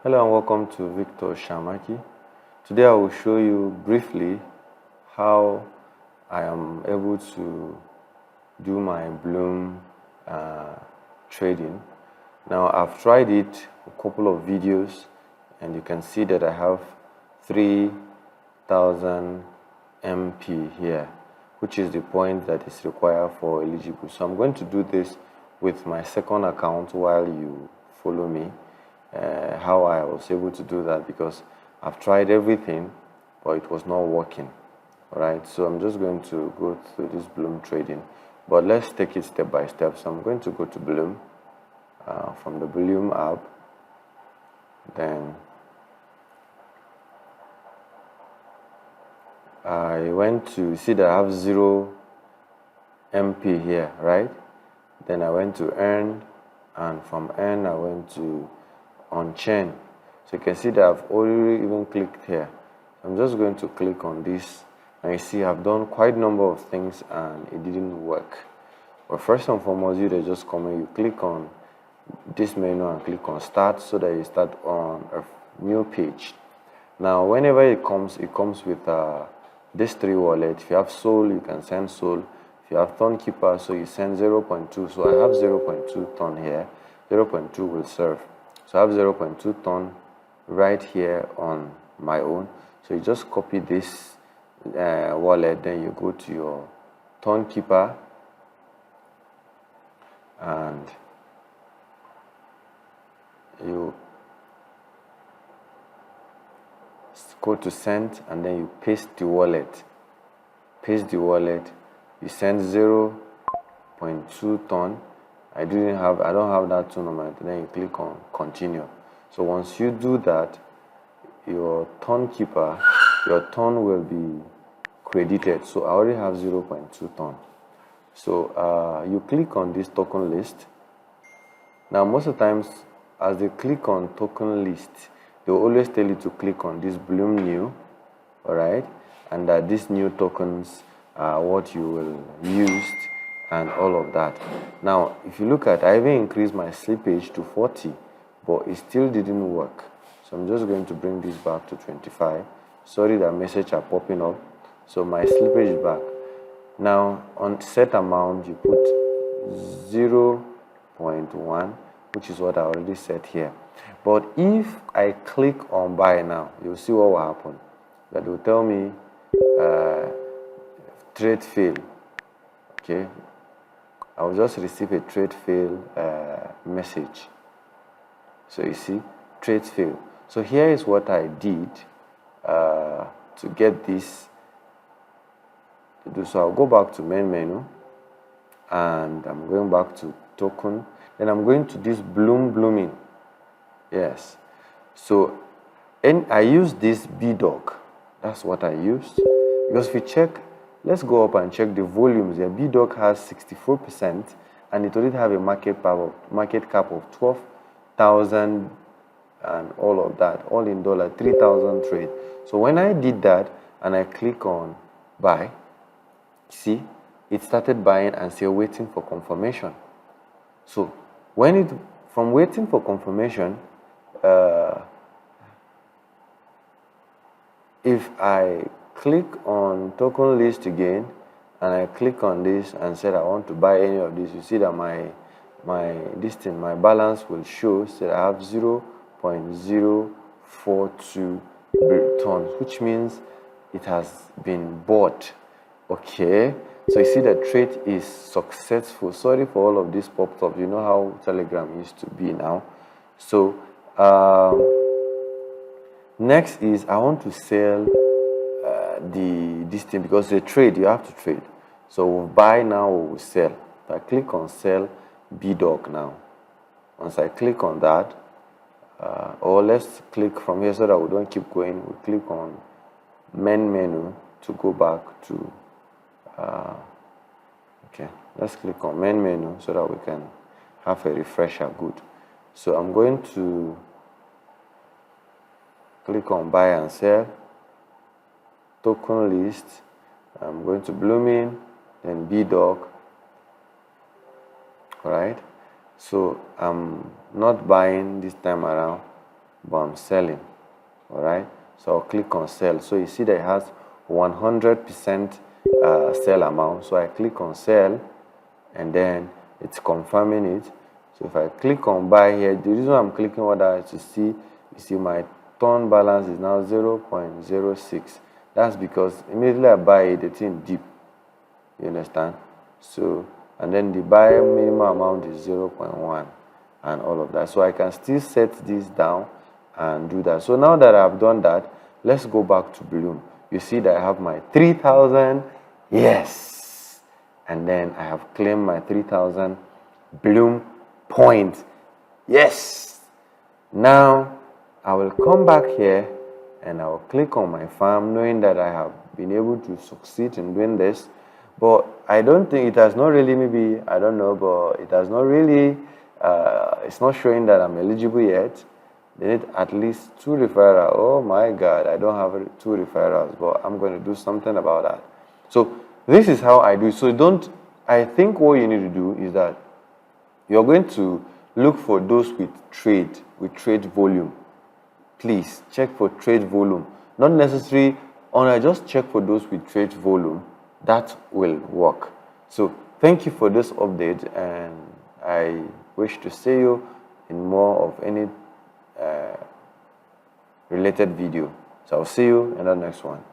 Hello and welcome to Victor Shamaki. Today I will show you briefly how I am able to do my Bloom trading. Now I've tried it a couple of videos and you can see that I have 3000 MP here, which is the point that is required for eligible. So I'm going to do this with my second account while you follow me. How I was able to do that, because I've tried everything but it was not working. Alright, so I'm just going to go through this Bloom trading, but let's take it step by step. So I'm going to go to Bloom from the Bloom app. Then I went to see that I have 0 MP here, right? Then I went to earn, and from earn I went to on chain. So you can see that I've already even clicked here. I'm just going to click on this, and you see I've done quite a number of things and it didn't work. But first and foremost, you just come in, you click on this menu and click on start, so that you start on a new page. Now whenever it comes with this 3 wallet. If you have Sol, you can send Sol. If you have Ton Keeper, so you send 0.2. So I have 0.2 Ton here. 0.2 will serve. So I have 0.2 Ton right here on my own. So you just copy this wallet, then you go to your Ton Keeper and you go to send, and then you paste the wallet. Paste the wallet. You send 0.2 Ton. I don't have that tournament. Then you click on continue. So once you do that, your Ton Keeper, your Ton will be credited. So I already have 0.2 Ton. So you click on this token list. Now most of the times, as they click on token list, they will always tell you to click on this Bloom new, alright, and that these new tokens are what you will use and all of that. Now if you look at, I even increased my slippage to 40, but it still didn't work. So I'm just going to bring this back to 25. Sorry that message are popping up. So my slippage is back. Now on set amount, you put 0.1, which is what I already set here. But if I click on buy now, you'll see what will happen. That will tell me trade fail. Okay, I will just receive a trade fail message. So you see, trade fail. So here is what I did to get this to do. So I'll go back to main menu, and I'm going back to token. Then I'm going to this blooming. Yes. So and I use this BDOC. That's what I used. Because if you check, let's go up and check the volumes here. BDOC has 64%, and it already have a market cap of 12,000 and all of that, all in dollar, 3,000 trade. So when I did that and I click on buy, see, it started buying and still waiting for confirmation. So from waiting for confirmation, if I click on token list again and I click on this and said I want to buy any of this, you see that my balance will show. So I have 0.042 tons, which means it has been bought. Okay, so you see that trade is successful. Sorry for all of this popped up. You know how Telegram used to be now. So next is I want to sell this thing, because the trade, you have to trade. So we'll buy now, we'll sell. If I click on sell BDOC now, once I click on that, or let's click from here so that we don't keep going, we click on main menu to go back to okay, let's click on main menu so that we can have a refresher. Good. So I'm going to click on buy and sell, token list. I'm going to Blooming, then BDOC. Alright, so I'm not buying this time around. but I'm selling. All right, so I'll click on sell. So you see that it has 100% sell amount. So I click on sell, and then it's confirming it. So if I click on buy here, the reason I'm clicking on that is to see, you see my turn balance is now 0.06. That's because immediately I buy it, the thing dip. You understand? So, and then the buy minimum amount is 0.1 and all of that. So I can still set this down and do that. So now that I've done that, let's go back to Bloom. You see that I have my 3,000. Yes. And then I have claimed my 3,000 Bloom points. Yes. Now I will come back here and I will click on my farm, knowing that I have been able to succeed in doing this. But I don't think it has not really, maybe, I don't know, but it has not really, it's not showing that I'm eligible yet. They need at least 2 referrals. Oh my God, I don't have 2 referrals, but I'm going to do something about that. So this is how I do it. So I think what you need to do is that you're going to look for those with trade volume. Please check for trade volume. Not necessarily just check for those with trade volume. That will work. So thank you for this update, and I wish to see you in more of any related video. So I'll see you in the next one.